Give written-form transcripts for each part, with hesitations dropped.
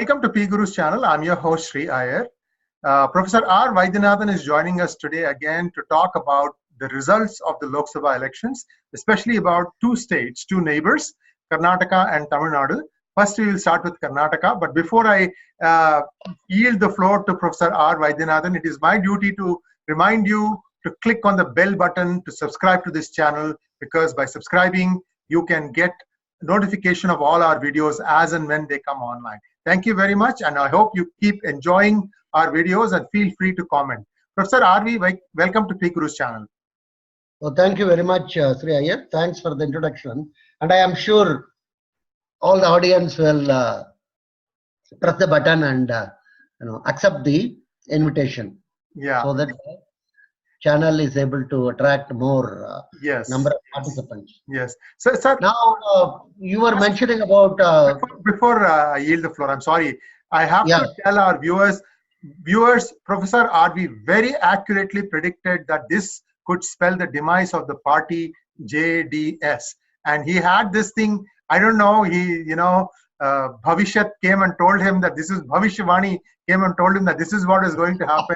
Welcome to PGurus channel. I'm your host Sri Iyer. Professor R. Vaidyanathan is joining us today again to talk about the results of the Lok Sabha elections, especially about two states, two neighbors, Karnataka and Tamil Nadu. First, we will start with Karnataka. But before I yield the floor to Professor R. Vaidyanathan, it is my duty to remind you to click on the bell button to subscribe to this channel, because by subscribing, you can get notification of all our videos as and when they come online. Thank you very much, and I hope you keep enjoying our videos and feel free to comment. Professor RV, welcome to PGurus channel. Well, thank you very much, Sri Iyer. Thanks for the introduction. And I am sure all the audience will press the button and accept the invitation. Yeah. So that the channel is able to attract more number of participants. Yes. So, sir, now you were mentioning about before I yield the floor, I'm sorry, I have to tell our viewers, Professor RV very accurately predicted that this could spell the demise of the party JDS, and he had this thing. I don't know. He, Bhavishyat came and told him that this is Bhavishyavani came and told him that this is what is going to happen.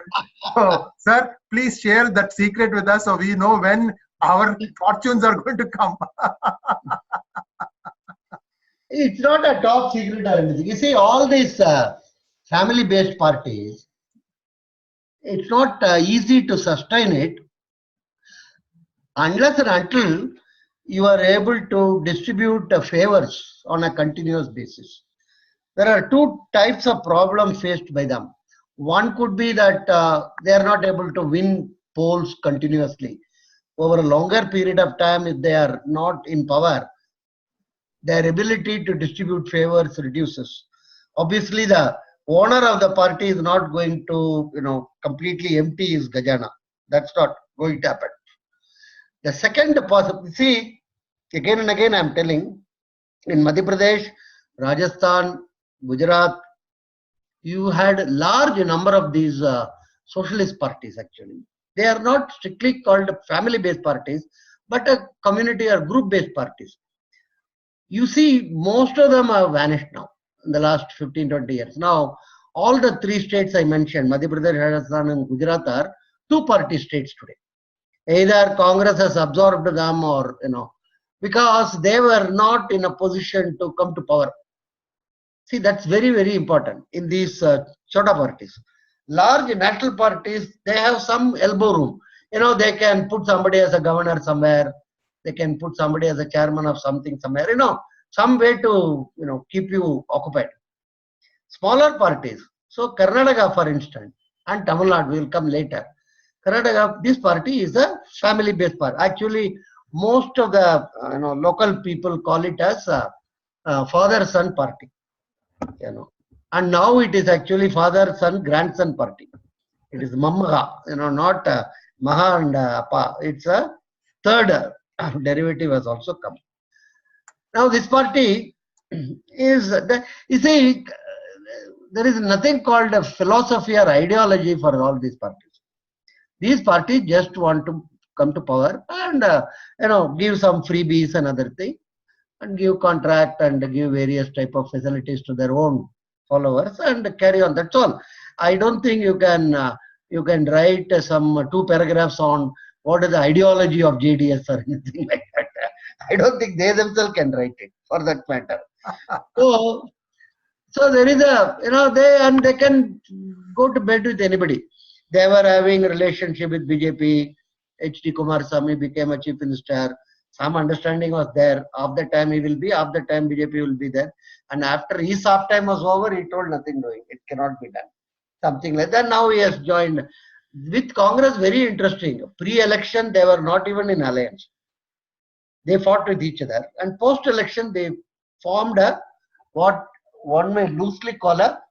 So, sir, please share that secret with us so we know when our fortunes are going to come. It's not a top secret or anything. You see, all these family-based parties, it's not easy to sustain it unless and until you are able to distribute favors on a continuous basis. There are two types of problems faced by them. One could be that they are not able to win polls continuously. Over a longer period of time, if they are not in power, their ability to distribute favors reduces. Obviously, the owner of the party is not going to, completely empty his Gajana. That's not going to happen. The second possibility, see, again and again I'm telling, in Madhya Pradesh, Rajasthan, Gujarat, you had a large number of these socialist parties actually. They are not strictly called family-based parties, but a community or group-based parties. You see, most of them have vanished now in the last 15-20 years. Now, all the three states I mentioned, Madhya Pradesh, Rajasthan and Gujarat, are two-party states today. Either Congress has absorbed them or, because they were not in a position to come to power. See, that's very, very important in these chota parties. Large national parties, they have some elbow room. They can put somebody as a governor somewhere. They can put somebody as a chairman of something somewhere. Some way to, keep you occupied. Smaller parties. So Karnataka, for instance, and Tamil Nadu will come later. Karnataka, this party is a family-based party. Actually, most of the local people call it as a father-son party. And now it is actually father-son, grandson party. It is Mamma, not Maha and Pa. It's a third derivative has also come. Now this party is, you see, there is nothing called a philosophy or ideology for all these parties. These parties just want to come to power and give some freebies and other thing, and give contract and give various type of facilities to their own followers and carry on. That's all. I don't think you can write some 2 paragraphs on what is the ideology of JDS or anything like that. I don't think they themselves can write it for that matter. So there is a, they can go to bed with anybody. They were having a relationship with BJP. H.D. Kumarasamy became a chief minister. Some understanding was there. Half the time he will be, half the time BJP will be there. And after his half time was over, he told nothing doing. It cannot be done. Something like that. Now he has joined. With Congress, very interesting. Pre-election, they were not even in alliance. They fought with each other. And post-election, they formed what one may loosely call a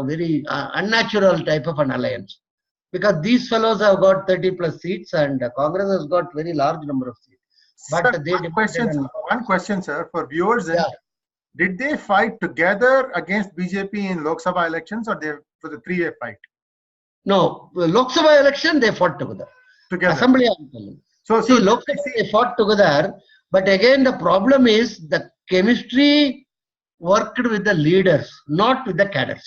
very unnatural type of an alliance. Because these fellows have got 30 plus seats and Congress has got very large number of seats. But sir, one question, sir, for viewers. Did they fight together against BJP in Lok Sabha elections, or for the three-way fight? No, Lok Sabha election they fought together. Assembly. So see, Lok Sabha they fought together, but again the problem is the chemistry worked with the leaders, not with the cadres.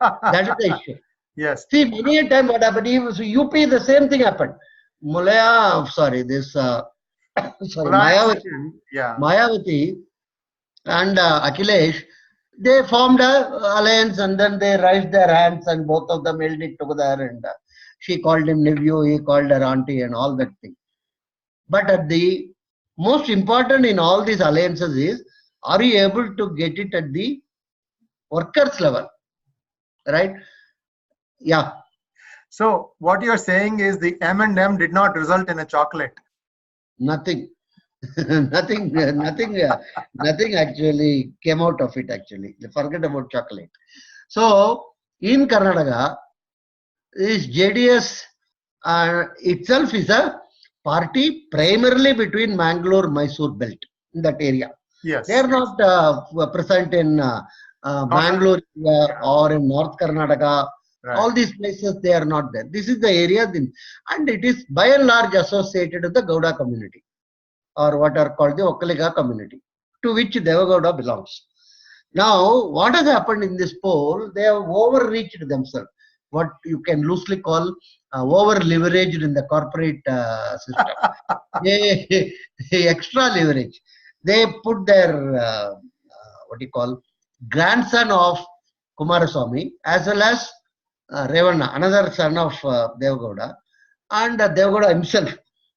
That is the issue. Yes. See, many a time what happened, UP, the same thing happened. Mayavati, Yeah. Mayavati and Akhilesh, they formed a alliance and then they raised their hands and both of them held it together and she called him nephew, he called her auntie and all that thing. But at the most important in all these alliances is, are you able to get it at the workers level, right? Yeah. So what you're saying is the M&M did not result in a chocolate. Nothing. nothing actually came out of it actually. Forget about chocolate. So in Karnataka, this JDS itself is a party primarily between Mangalore, Mysore belt in that area. Yes. They are not present in Bangalore or in North Karnataka. Right. All these places they are not there. This is the area, and it is by and large associated with the Gowda community, or what are called the Okkaliga community, to which Devegowda belongs. Now, what has happened in this poll? They have overreached themselves. What you can loosely call over leveraged in the corporate system. they extra leverage. They put their grandson of Kumaraswamy as well as Revanna, another son of Devegowda, and Devegowda himself.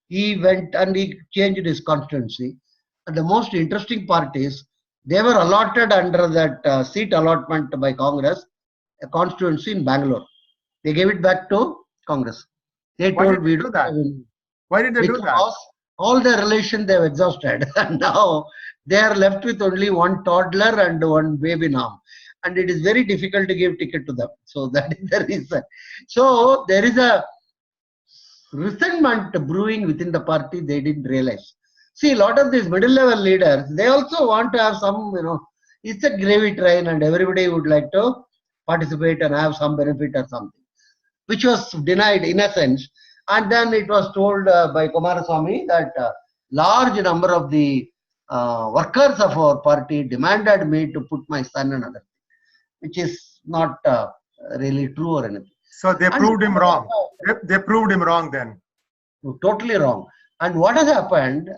He went and he changed his constituency. And the most interesting part is they were allotted under that seat allotment by Congress, a constituency in Bangalore. They gave it back to Congress. They told we do that. Why did they do that? Because all their relations they have exhausted, and now they are left with only one toddler and one baby now, and it is very difficult to give ticket to them. So that is the reason. So there is a resentment brewing within the party. They didn't realize. See, a lot of these middle level leaders, they also want to have some, it's a gravy train and everybody would like to participate and have some benefit or something, which was denied in a sense. And then it was told by Kumaraswamy that large number of the workers of our party demanded me to put my son and other thing, which is not really true or anything. So they proved him wrong. They proved him wrong then. Totally wrong. And what has happened,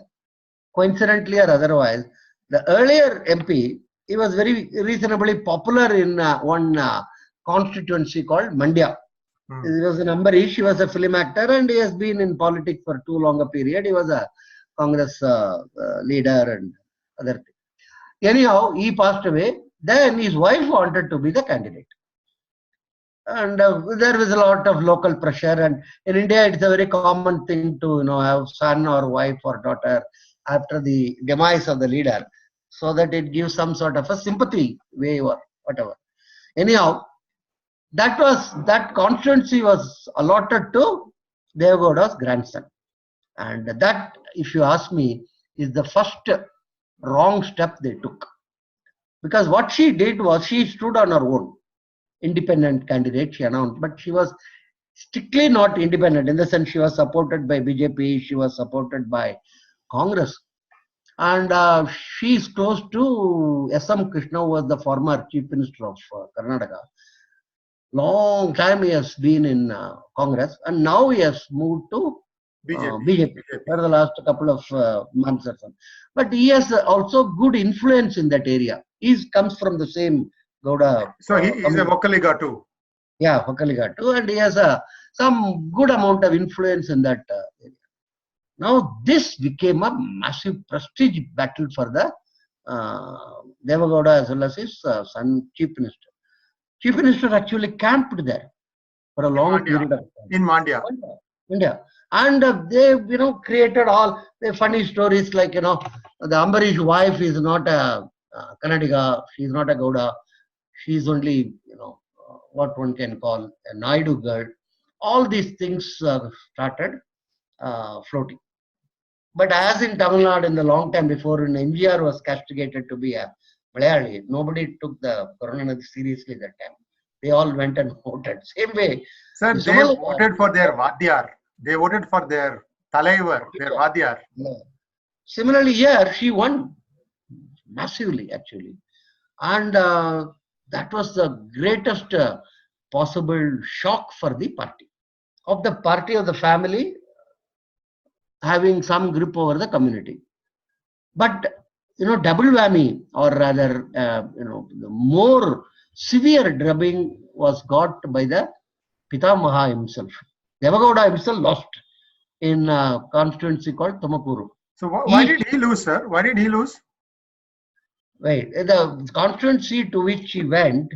coincidentally or otherwise, the earlier MP, he was very reasonably popular in one constituency called Mandya. He was an Ambarish, he was a film actor and he has been in politics for too long a period. He was a Congress leader and other things. Anyhow, he passed away. Then his wife wanted to be the candidate. And there was a lot of local pressure. And in India, it's a very common thing to have son or wife or daughter after the demise of the leader, so that it gives some sort of a sympathy way or whatever. Anyhow, that constituency was allotted to Devegowda's grandson. And that, if you ask me, is the first wrong step they took. Because what she did was she stood on her own. Independent candidate, she announced, but she was strictly not independent in the sense she was supported by BJP, she was supported by Congress. And she is close to S.M. Krishna, who was the former Chief Minister of Karnataka. Long time he has been in Congress, and now he has moved to BJP for the last couple of months or something. But he has also good influence in that area. He comes from the same Gowda. So he's a Okkaliga too. Yeah, Okkaliga too, and he has some good amount of influence in that area. Now this became a massive prestige battle for the Devegowda as well as his son, Chief Minister. Chief Minister actually camped there for a long period of time. In Mandya. India. And they, created all the funny stories like, the Ambarish wife is not a Kannadiga, she is not a Gowda, she is only, what one can call a Naidu girl. All these things started floating. But as in Tamil Nadu in the long time before, when MGR was castigated to be a Malayali, nobody took the Karnataka seriously that time. They all went and voted. Same way. Sir, they voted for their Vadyar. They voted for their Talaivar, their Vadyar. Yeah. Similarly, here she won massively actually. And that was the greatest possible shock for the party. Of the family having some grip over the community. But double whammy, or rather, the more severe drubbing was got by the Pitamaha himself. Devegowda himself lost in a constituency called Tumakuru. So why did he lose, sir? Why did he lose? Right. The constituency to which he went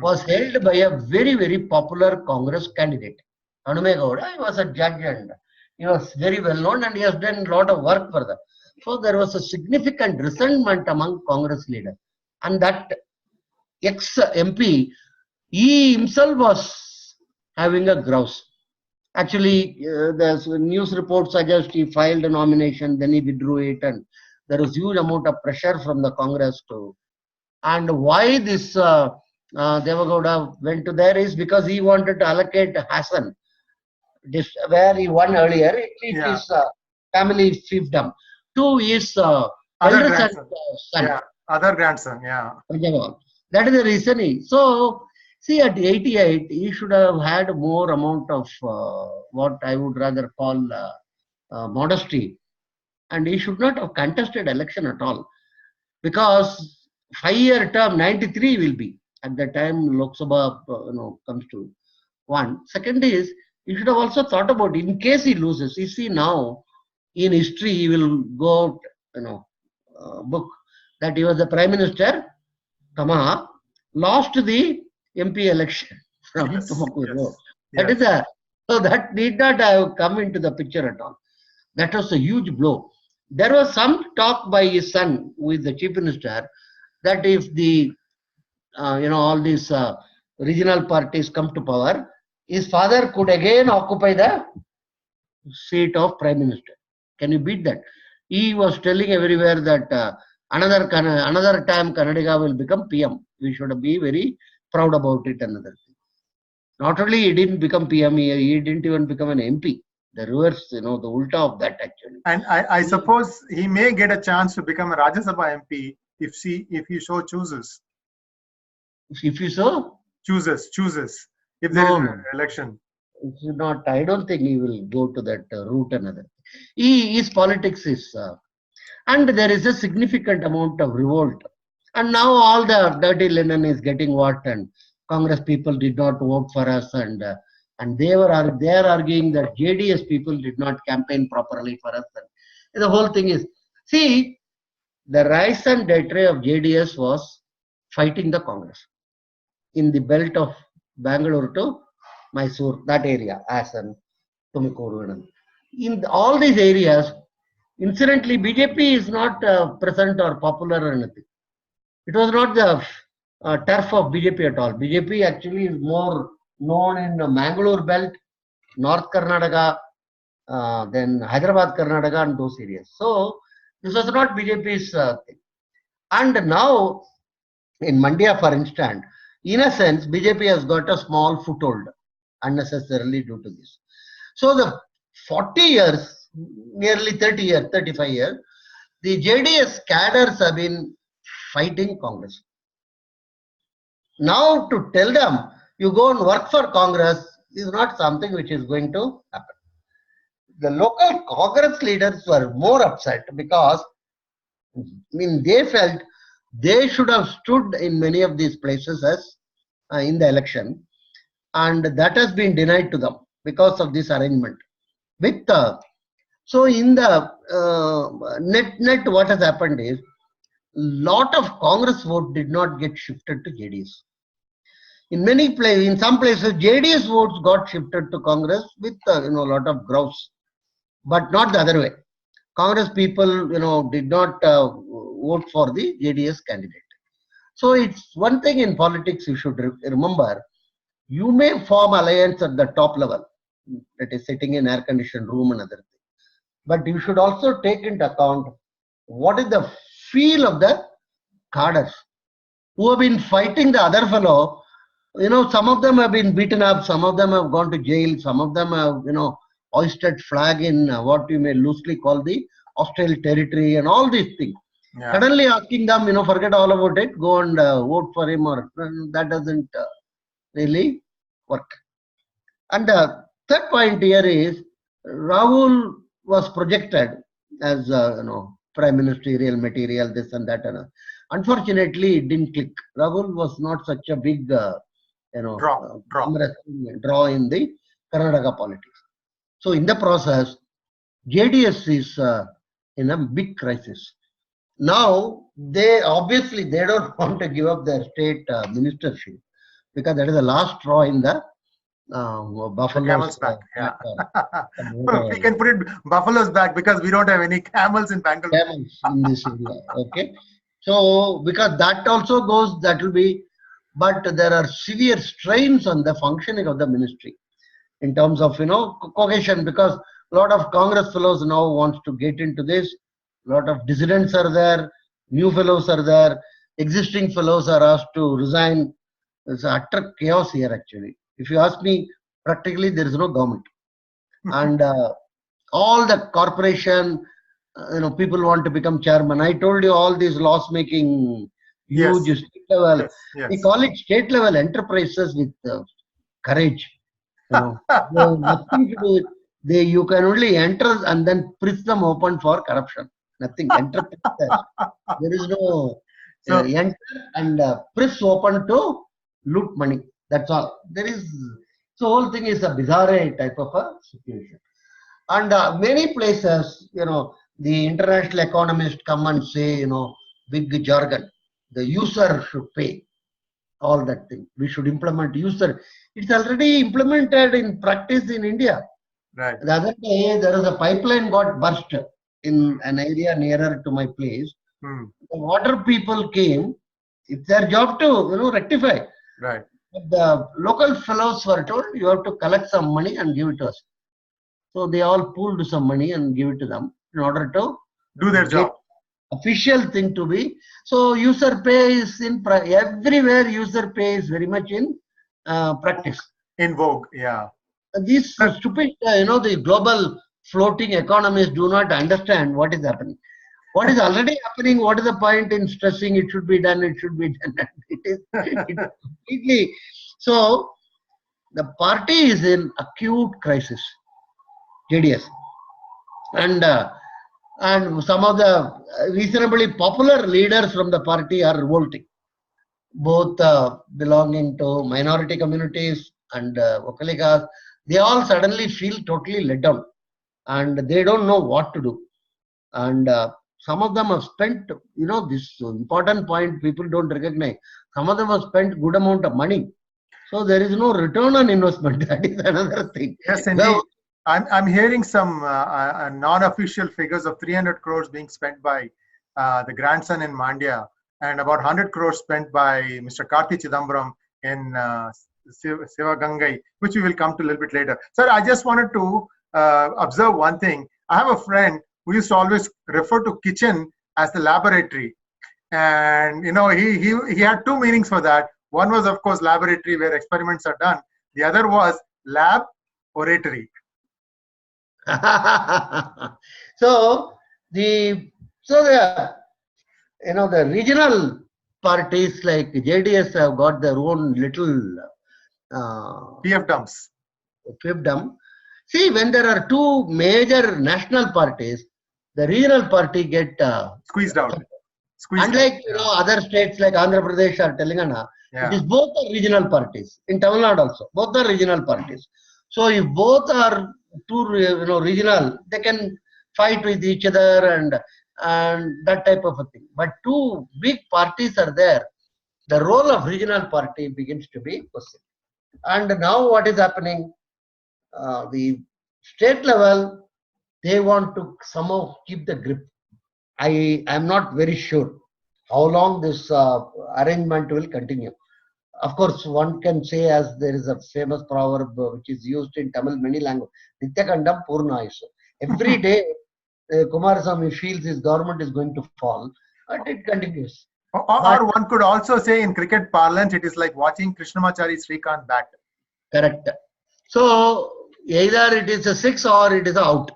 was held by a very, very popular Congress candidate. Devegowda, he was a judge and he was very well known and he has done a lot of work for that. So there was a significant resentment among Congress leaders. And that ex-MP, he himself was having a grouse. Actually, the news reports suggest he filed a nomination, then he withdrew it, and there was huge amount of pressure from the Congress to. And why this Devegowda went to there is because he wanted to allocate Hassan, this where he won earlier. It is family fiefdom to his Other eldest son. Yeah, other grandson. Yeah. That is the reason. So, see, at 88, he should have had more amount of what I would rather call modesty, and he should not have contested election at all, because 5-year term 93 will be at the time Lok Sabha comes to one. Second is, he should have also thought about, in case he loses. You see, now in history he will go out, book that he was the Prime Minister, lost the MP election from Tumakuru. That is so that need not have come into the picture at all. That was a huge blow. There was some talk by his son with the Chief Minister that if the all these regional parties come to power, his father could again occupy the seat of Prime Minister. Can you beat that? He was telling everywhere that another time Karnataka will become PM. We should be very proud about it. Another thing. Not only he didn't become PM, he didn't even become an MP. The reverse, the ulta of that actually. And I suppose he may get a chance to become a Rajya Sabha MP if he so chooses. If he so chooses. If there is an election. It's not. I don't think he will go to that route. Another. His politics is, and there is a significant amount of revolt. And now all the dirty linen is getting what, and Congress people did not vote for us, and they are arguing that JDS people did not campaign properly for us. And the whole thing is, see, the rise and decay of JDS was fighting the Congress in the belt of Bangalore to Mysore, that area, Assam, Tumakuru. In all these areas, incidentally, BJP is not present or popular or anything. It was not the turf of BJP at all. BJP actually is more known in the Mangalore belt, North Karnataka, then Hyderabad, Karnataka, and those areas. So this was not BJP's thing. And now in Mandya, for instance, in a sense, BJP has got a small foothold unnecessarily due to this. So the 40 years, nearly 30 years, 35 years, the JDS cadres have been fighting Congress. Now to tell them, you go and work for Congress is not something which is going to happen. The local Congress leaders were more upset because they felt they should have stood in many of these places as in the election, and that has been denied to them because of this arrangement. So in the net, what has happened is lot of Congress vote did not get shifted to JDS. In some places, JDS votes got shifted to Congress with a lot of grouse, but not the other way. Congress people, did not vote for the JDS candidate. So it's one thing in politics you should remember. You may form alliance at the top level, that is sitting in air-conditioned room and other things. But you should also take into account what is the feel of the cadres who have been fighting the other fellow. Some of them have been beaten up, some of them have gone to jail, some of them have, hoisted flag in what you may loosely call the hostile territory and all these things. Yeah. Suddenly asking them, forget all about it, go and vote for him, or that doesn't really work. And the third point here is Rahul was projected as prime ministerial material, this and that. Unfortunately, it didn't click. Rahul was not such a big draw in the Karnataka politics. So in the process, JDS is in a big crisis. Now they don't want to give up their state ministership, because that is the last straw in the buffalo's back. Yeah. Well, we can put it buffalo's back, because we don't have any camels in Bangalore. Camels in this area. Okay. So because that also goes, that will be, but there are severe strains on the functioning of the ministry in terms of cohesion, because a lot of Congress fellows now wants to get into this. A lot of dissidents are there, new fellows are there, existing fellows are asked to resign. There's utter chaos here actually. If you ask me, practically there is no government. And all the corporation, people want to become chairman. I told you all these loss making huge state level. Yes. We call it state level enterprises with courage. Nothing to do with. You can only enter and then press them open for corruption. Nothing. Enterprise. There is no enter and press open to loot money. That's all. So whole thing is a bizarre type of a situation. And many places, the international economists come and say, big jargon. The user should pay. All that thing. We should implement user. It's already implemented in practice in India. Right. The other day, there was a pipeline got burst in an area nearer to my place. The water people came. It's their job to, rectify. Right. But the local fellows were told, you have to collect some money and give it to us. So they all pooled some money and give it to them in order to do their job. Official thing to be. So user pay is in everywhere. User pay is very much in practice. In vogue, yeah. These stupid, the global floating economies do not understand what is happening. What is already happening? What is the point in stressing? It should be done. It should be done. It is completely. So the party is in acute crisis. JDS, and some of the reasonably popular leaders from the party are revolting, both belonging to minority communities and Vakalikas. They all suddenly feel totally let down, and they don't know what to do. And some of them have spent, this important point people don't recognize. Some of them have spent good amount of money, so there is no return on investment. That is another thing. Yes, indeed. I'm hearing some non-official figures of 300 crores being spent by the grandson in Mandya, and about 100 crores spent by Mr. Karthi Chidambaram in Sivagangai, which we will come to a little bit later. Sir, I just wanted to observe one thing. I have a friend who used to always refer to kitchen as the laboratory, and he had two meanings for that. One was, of course, laboratory where experiments are done. The other was lab oratory. So the regional parties like JDS have got their own little fiefdom. See, when there are two major national parties, the regional party get squeezed out. Unlike other states like Andhra Pradesh or Telangana, it is both are regional parties. In Tamil Nadu also, both are regional parties. So if both are two regional, they can fight with each other and that type of a thing. But two big parties are there. The role of regional party begins to be questioned. And now what is happening? The state level, they want to somehow keep the grip. I am not very sure how long this arrangement will continue. Of course, one can say, as there is a famous proverb which is used in Tamil many languages, Nityakandam Purnayusu. Every day, Kumarasamy feels his government is going to fall, but it continues. Or one could also say in cricket parlance, it is like watching Krishnamachari Srikanth bat. Correct. So, either it is a 6 or it is out.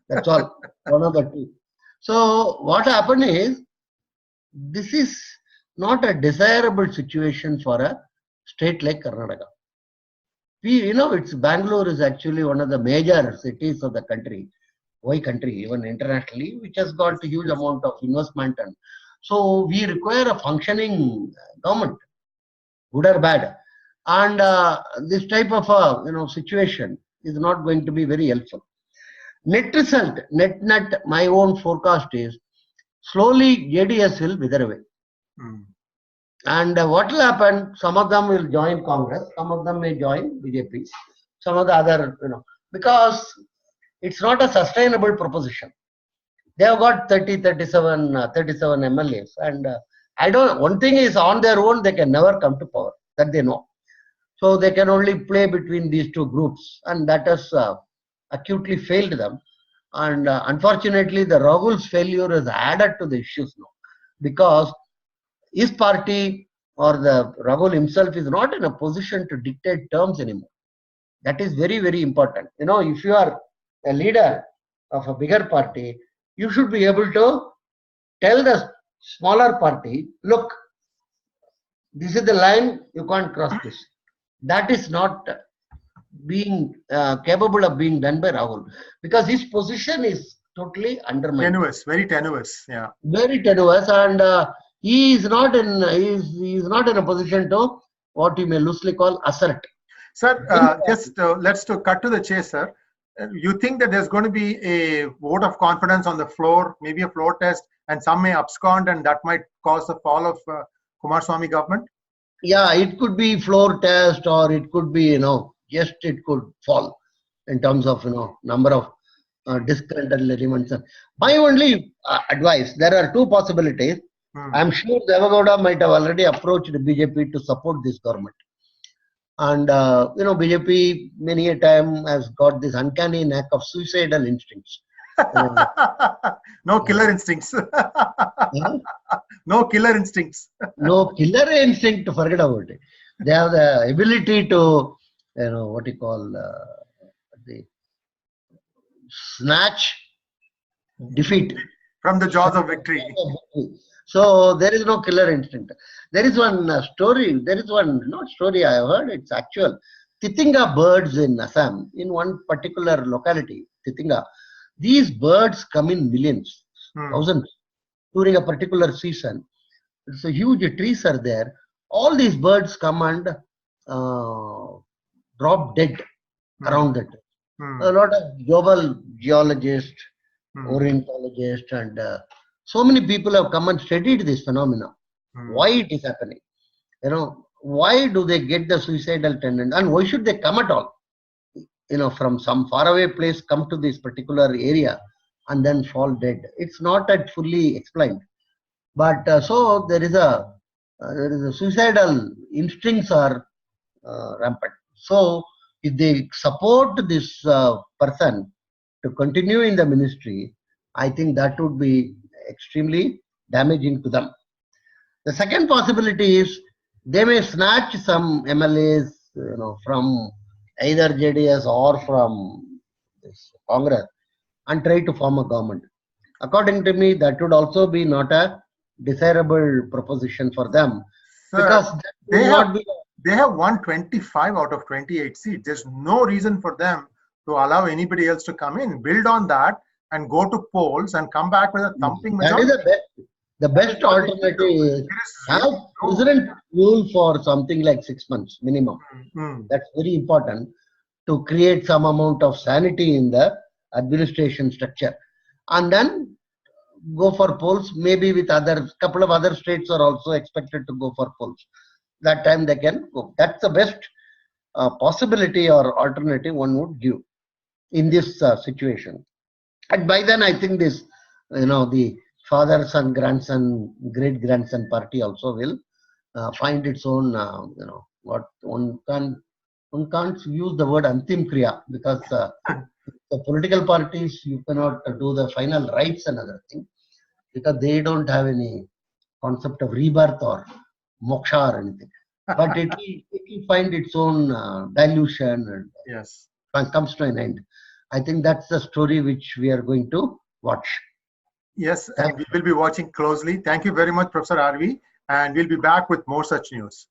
That's all. One of the two. So, what happened is, this is not a desirable situation for a state like Karnataka. It's Bangalore is actually one of the major cities of the country. Why country, even internationally, which has got a huge amount of investment, and so we require a functioning government, good or bad. And this type of situation is not going to be very helpful. Net result, net, my own forecast is slowly JDS will wither away. And what will happen? Some of them will join Congress, some of them may join BJP, some of the other, because it's not a sustainable proposition. They have got 37 MLAs, and one thing is, on their own they can never come to power, that they know. So they can only play between these two groups, and that has acutely failed them. And unfortunately, the Rahul's failure has added to the issues now, because his party or the Rahul himself is not in a position to dictate terms anymore. That is very, very important. If you are a leader of a bigger party, you should be able to tell the smaller party, look, this is the line, you can't cross this. That is not being capable of being done by Rahul, because his position is totally undermined. Tenuous, very tenuous, yeah. Very tenuous, and he is not in a position to what you may loosely call assert. Sir, let's cut to the chase, sir. You think that there's going to be a vote of confidence on the floor, maybe a floor test, and some may abscond, and that might cause the fall of Kumaraswamy government? Yeah, it could be floor test, or it could be, just it could fall in terms of, number of disgruntled elements. My only advice, there are two possibilities. I'm sure Devegowda might have already approached the BJP to support this government. And, BJP many a time has got this uncanny knack of suicidal instincts. No killer instincts. No killer instincts. No killer instinct, forget about it. They have the ability to, what you call, the snatch defeat from the jaws of victory. So there is no killer instinct. There is one story, not story I have heard, it's actual. Titinga birds in Assam, in one particular locality, Titinga, these birds come in millions, thousands, during a particular season. So huge trees are there. All these birds come and drop dead around it. A lot of global geologists, ornithologists, and so many people have come and studied this phenomena. Why it is happening? Why do they get the suicidal tendency, and why should they come at all? From some faraway place, come to this particular area and then fall dead. It's not that fully explained. But so there is a suicidal instincts are rampant. So if they support this person to continue in the ministry, I think that would be extremely damaging to them. The second possibility is they may snatch some MLAs, from either JDS or from this Congress and try to form a government. According to me, that would also be not a desirable proposition for them. Sir, because they have 125 out of 28 seats. There's no reason for them to allow anybody else to come in, build on that, and go to polls and come back with a thumping majority. That is the best alternative is have president rule for something like 6 months minimum. That's very important to create some amount of sanity in the administration structure, and then go for polls. Maybe with couple of other states are also expected to go for polls. That time they can go. That's the best possibility or alternative one would give in this situation. And by then, I think this, the father, son, grandson, great grandson party also will find its own, what one can't use the word antim kriya, because the political parties, you cannot do the final rites and other thing, because they don't have any concept of rebirth or moksha or anything. But it will find its own dilution and yes, comes to an end. I think that's the story which we are going to watch. Yes, and we will be watching closely. Thank you very much, Professor RV, and we'll be back with more such news.